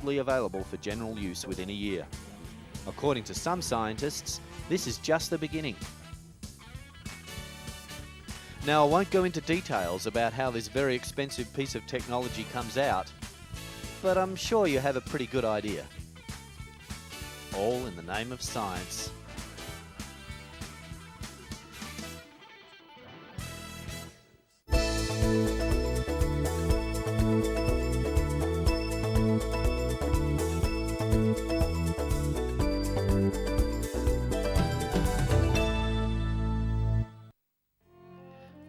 widely available for general use within a year. According to some scientists, this is just the beginning. Now, I won't go into details about how this very expensive piece of technology comes out, but I'm sure you have a pretty good idea. All in the name of science.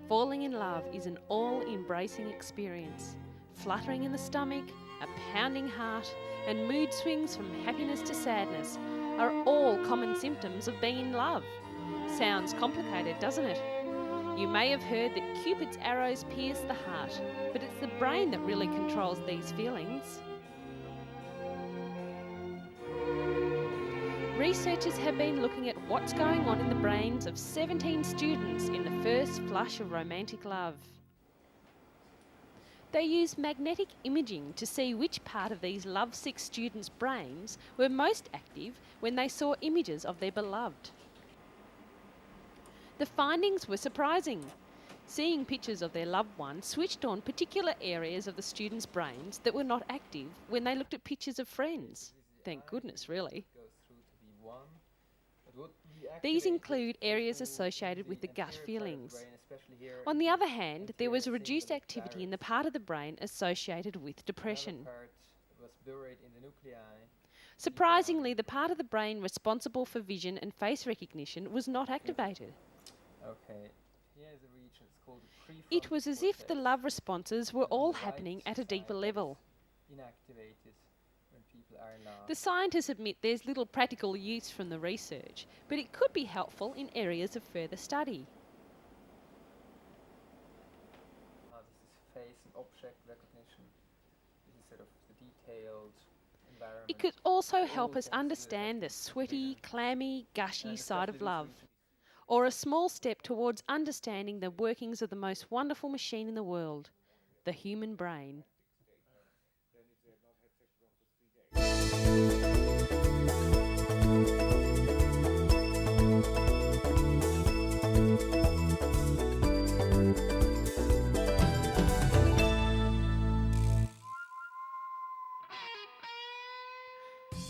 Falling in love is an all-embracing experience. Fluttering in the stomach, a pounding heart, and mood swings from happiness to sadness are all common symptoms of being in love. Sounds complicated, doesn't it? You may have heard that Cupid's arrows pierce the heart, but it's the brain that really controls these feelings. Researchers have been looking at what's going on in the brains of 17 students in the first flush of romantic love. They used magnetic imaging to see which part of these lovesick students' brains were most active when they saw images of their beloved. The findings were surprising. Seeing pictures of their loved one switched on particular areas of the students' brains that were not active when they looked at pictures of friends. Thank goodness, really. These include areas associated with the gut feelings. On the other hand, there was reduced activity in the part of the brain associated with depression. Surprisingly, the part of the brain responsible for vision and face recognition was not activated. It was as if the love responses were all happening at a deeper level. The scientists admit there's little practical use from the research, but it could be helpful in areas of further study. It could also help us understand the sweaty, clammy, gushy side of love, or a small step towards understanding the workings of the most wonderful machine in the world, the human brain.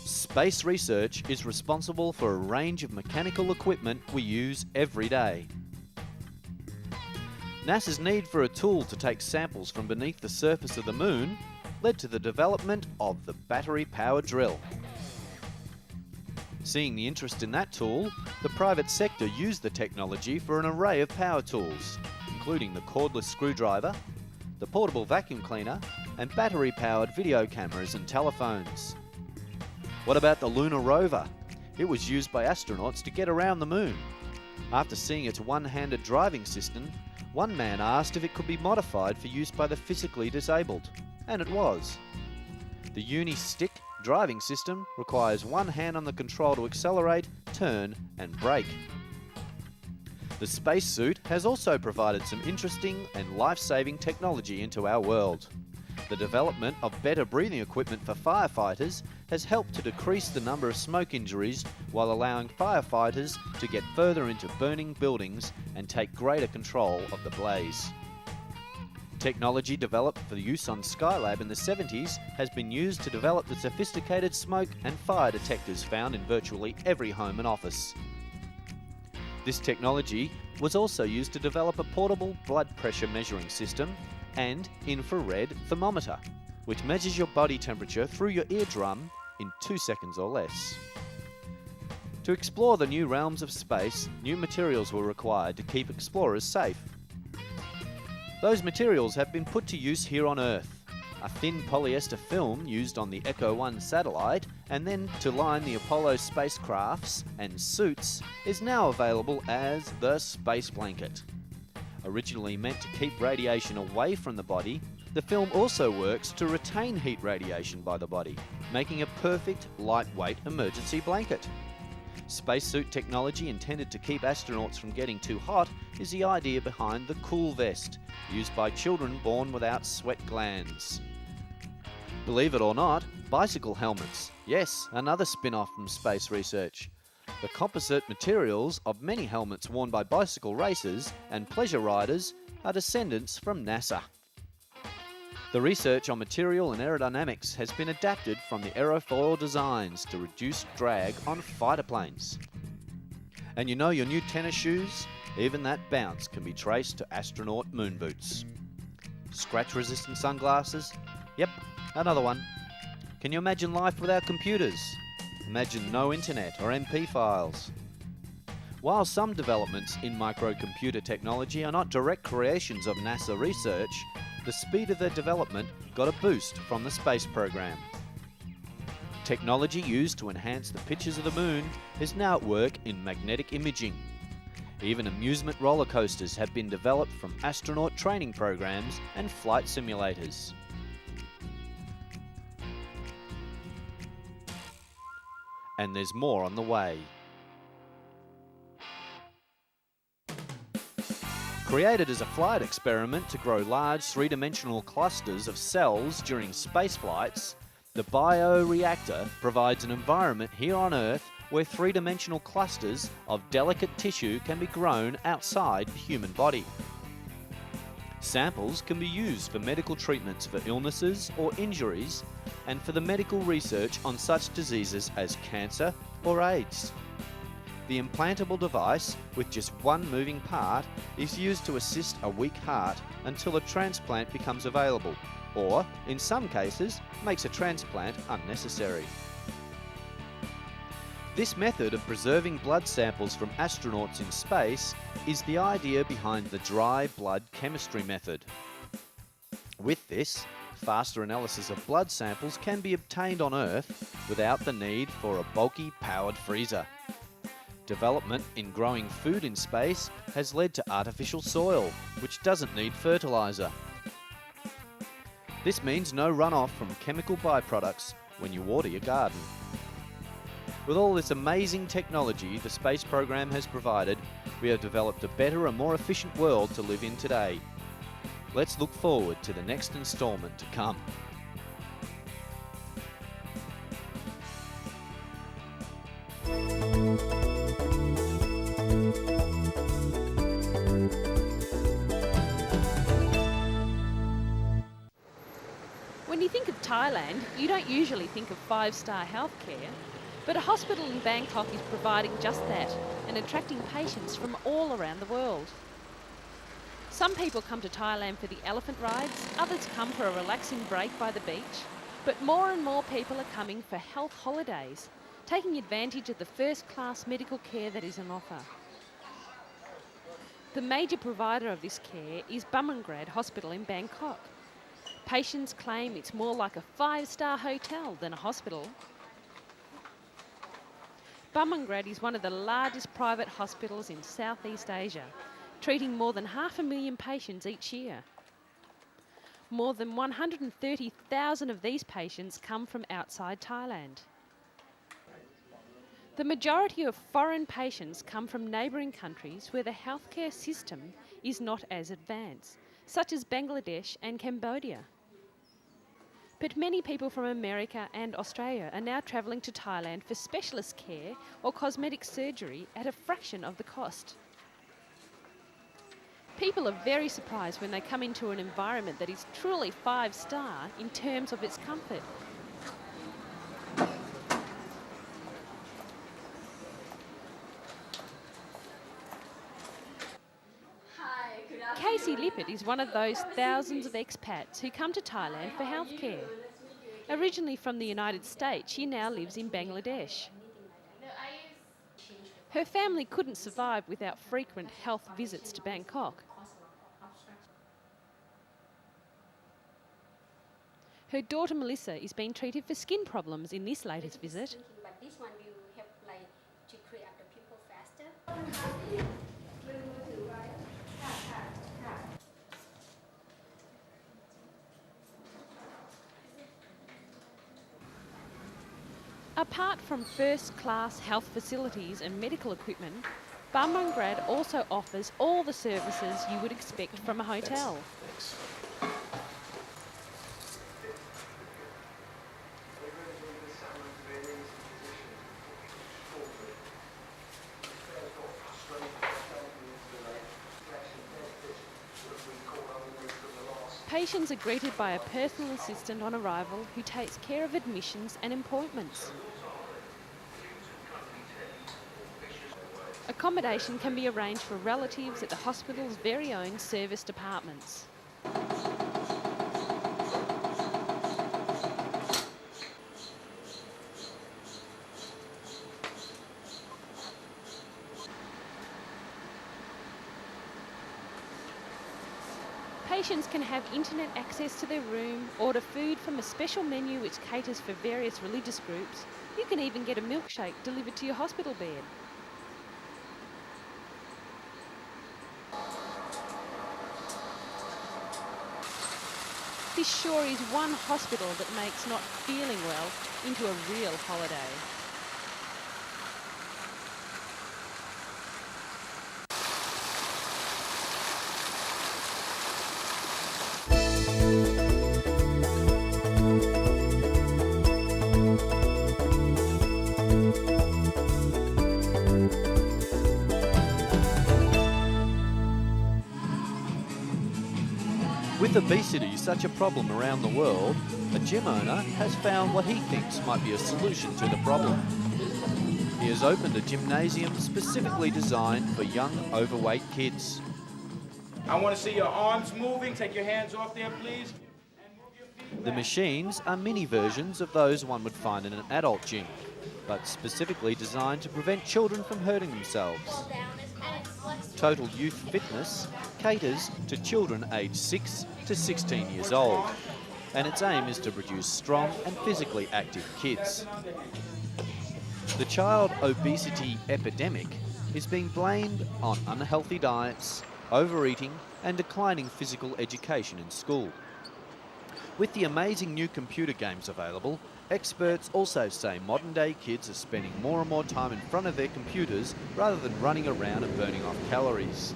Space research is responsible for a range of mechanical equipment we use every day. NASA's need for a tool to take samples from beneath the surface of the Moon led to the development of the battery-powered drill. Seeing the interest in that tool, the private sector used the technology for an array of power tools, including the cordless screwdriver, the portable vacuum cleaner, and battery-powered video cameras and telephones. What about the lunar rover? It was used by astronauts to get around the Moon. After seeing its one-handed driving system, one man asked if it could be modified for use by the physically disabled, and it was. The uni-stick driving system requires one hand on the control to accelerate, turn, and brake. The spacesuit has also provided some interesting and life-saving technology into our world. The development of better breathing equipment for firefighters has helped to decrease the number of smoke injuries while allowing firefighters to get further into burning buildings and take greater control of the blaze. Technology developed for use on Skylab in the 70s has been used to develop the sophisticated smoke and fire detectors found in virtually every home and office. This technology was also used to develop a portable blood pressure measuring system and infrared thermometer, which measures your body temperature through your eardrum in 2 seconds or less. To explore the new realms of space, new materials were required to keep explorers safe. Those materials have been put to use here on Earth. A thin polyester film used on the Echo 1 satellite and then to line the Apollo spacecrafts and suits is now available as the space blanket. Originally meant to keep radiation away from the body, the film also works to retain heat radiation by the body, making a perfect lightweight emergency blanket. Spacesuit technology intended to keep astronauts from getting too hot is the idea behind the cool vest, used by children born without sweat glands. Believe it or not, Bicycle helmets. Yes, another spin-off from space research. The composite materials of many helmets worn by bicycle racers and pleasure riders are descendants from NASA. The research on material and aerodynamics has been adapted from the aerofoil designs to reduce drag on fighter planes. And you know your new tennis shoes? Even that bounce can be traced to astronaut moon boots. Scratch-resistant sunglasses? Yep, another one. Can you imagine life without computers? Imagine no internet or MP files. While some developments in microcomputer technology are not direct creations of NASA research, the speed of their development got a boost from the space program. Technology used to enhance the pictures of the moon is now at work in magnetic imaging. Even amusement roller coasters have been developed from astronaut training programs and flight simulators. And there's more on the way. Created as a flight experiment to grow large three-dimensional clusters of cells during space flights, the bioreactor provides an environment here on Earth where three-dimensional clusters of delicate tissue can be grown outside the human body. Samples can be used for medical treatments for illnesses or injuries and for the medical research on such diseases as cancer or AIDS. The implantable device, with just one moving part, is used to assist a weak heart until a transplant becomes available, or, in some cases, makes a transplant unnecessary. This method of preserving blood samples from astronauts in space is the idea behind the dry blood chemistry method. With this, faster analysis of blood samples can be obtained on Earth without the need for a bulky powered freezer. Development in growing food in space has led to artificial soil, which doesn't need fertilizer. This means no runoff from chemical byproducts when you water your garden. With all this amazing technology the space program has provided, we have developed a better and more efficient world to live in today. Let's look forward to the next installment to come. When you think of Thailand, you don't usually think of five-star healthcare, but a hospital in Bangkok is providing just that and attracting patients from all around the world. Some people come to Thailand for the elephant rides, others come for a relaxing break by the beach, but more and more people are coming for health holidays, taking advantage of the first-class medical care that is on offer. The major provider of this care is Bumrungrad Hospital in Bangkok. Patients claim it's more like a five-star hotel than a hospital. Bumrungrad is one of the largest private hospitals in Southeast Asia, treating more than 500,000 patients each year. More than 130,000 of these patients come from outside Thailand. The majority of foreign patients come from neighbouring countries where the healthcare system is not as advanced, such as Bangladesh and Cambodia. But many people from America and Australia are now travelling to Thailand for specialist care or cosmetic surgery at a fraction of the cost. People are very surprised when they come into an environment that is truly five-star in terms of its comfort. Casey Lippert is one of those thousands of expats who come to Thailand for healthcare. Originally from the United States, she now lives in Bangladesh. Her family couldn't survive without frequent health visits to Bangkok. Her daughter Melissa is being treated for skin problems in this latest visit. But this one will help to clear up the pimple faster. Apart from first-class health facilities and medical equipment, Bumrungrad also offers all the services you would expect from a hotel. Patients are greeted by a personal assistant on arrival who takes care of admissions and appointments. Accommodation can be arranged for relatives at the hospital's very own service departments. Patients can have internet access to their room, order food from a special menu which caters for various religious groups. You can even get a milkshake delivered to your hospital bed. This sure is one hospital that makes not feeling well into a real holiday. With obesity such a problem around the world, a gym owner has found what he thinks might be a solution to the problem. He has opened a gymnasium specifically designed for young, overweight kids. I want to see your arms moving. Take your hands off there, please. The machines are mini versions of those one would find in an adult gym, but specifically designed to prevent children from hurting themselves. Total Youth Fitness caters to children aged 6 to 16 years old, and its aim is to produce strong and physically active kids. The child obesity epidemic is being blamed on unhealthy diets, overeating, and declining physical education in school. With the amazing new computer games available, experts also say modern-day kids are spending more and more time in front of their computers rather than running around and burning off calories.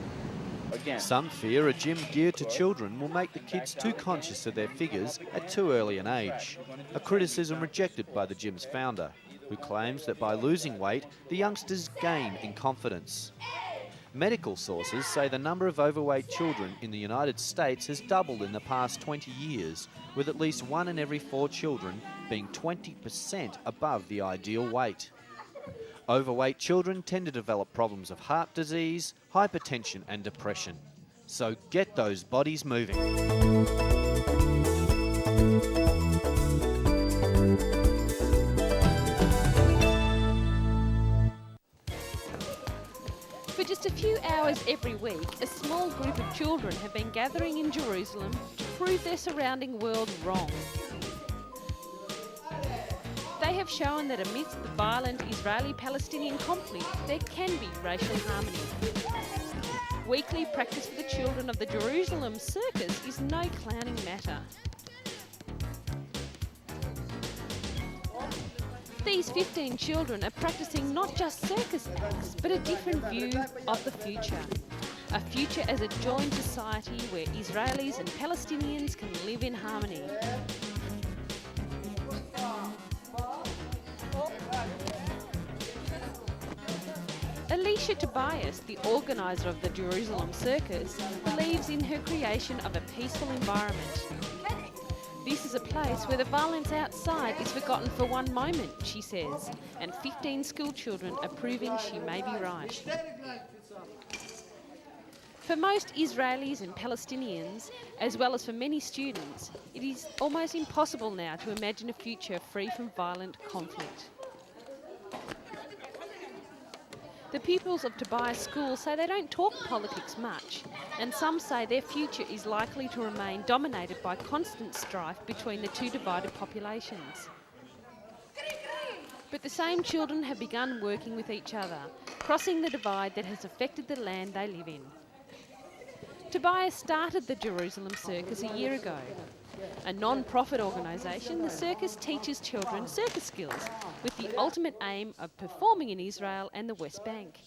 Some fear a gym geared to children will make the kids too conscious of their figures at too early an age, a criticism rejected by the gym's founder, who claims that by losing weight, the youngsters gain in confidence. Medical sources say the number of overweight children in the United States has doubled in the past 20 years, with at least 1 in every 4 children being 20% above the ideal weight. Overweight children tend to develop problems of heart disease, hypertension and depression. So get those bodies moving. For just a few hours every week, a small group of children have been gathering in Jerusalem to prove their surrounding world wrong. They have shown that amidst the violent Israeli-Palestinian conflict, there can be racial harmony. Weekly practice for the children of the Jerusalem circus is no clowning matter. These 15 children are practicing not just circus acts, but a different view of the future. A future as a joined society where Israelis and Palestinians can live in harmony. Alicia Tobias, the organiser of the Jerusalem Circus, believes in her creation of a peaceful environment. This is a place where the violence outside is forgotten for one moment, she says, and 15 school children are proving she may be right. For most Israelis and Palestinians, as well as for many students, it is almost impossible now to imagine a future free from violent conflict. The pupils of Tobias School say they don't talk politics much, and some say their future is likely to remain dominated by constant strife between the two divided populations. But the same children have begun working with each other, crossing the divide that has affected the land they live in. Tobias started the Jerusalem Circus a year ago. A non-profit organisation, the circus teaches children circus skills with the ultimate aim of performing in Israel and the West Bank.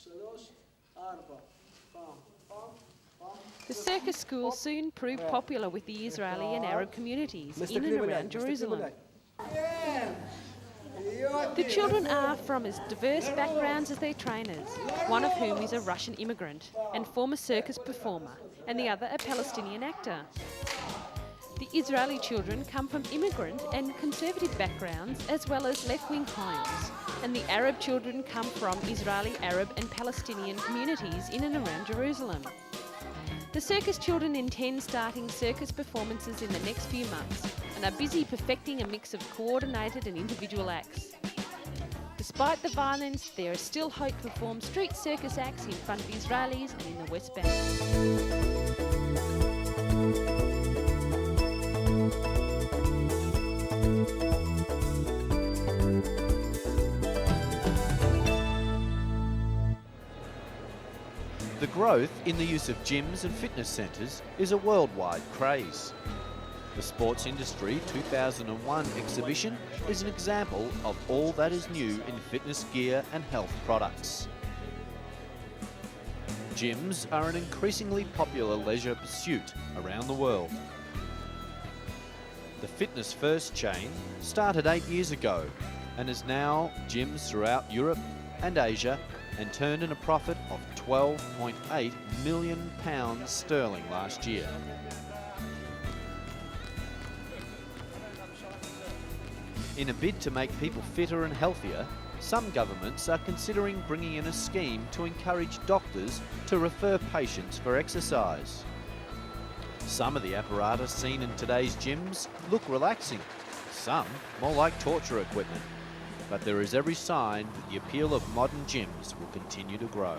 The circus school soon proved popular with the Israeli and Arab communities in and around Jerusalem. The children are from as diverse backgrounds as their trainers, one of whom is a Russian immigrant and former circus performer, and the other a Palestinian actor. The Israeli children come from immigrant and conservative backgrounds as well as left-wing homes, and the Arab children come from Israeli, Arab and Palestinian communities in and around Jerusalem. The circus children intend starting circus performances in the next few months and are busy perfecting a mix of coordinated and individual acts. Despite the violence, there is still hope to perform street circus acts in front of Israelis and in the West Bank. The growth in the use of gyms and fitness centres is a worldwide craze. The Sports Industry 2001 exhibition is an example of all that is new in fitness gear and health products. Gyms are an increasingly popular leisure pursuit around the world. The Fitness First chain started 8 years ago and is now gyms throughout Europe and Asia, and turned in a profit of £12.8 million sterling last year. In a bid to make people fitter and healthier, some governments are considering bringing in a scheme to encourage doctors to refer patients for exercise. Some of the apparatus seen in today's gyms look relaxing, some more like torture equipment. But there is every sign that the appeal of modern gyms will continue to grow.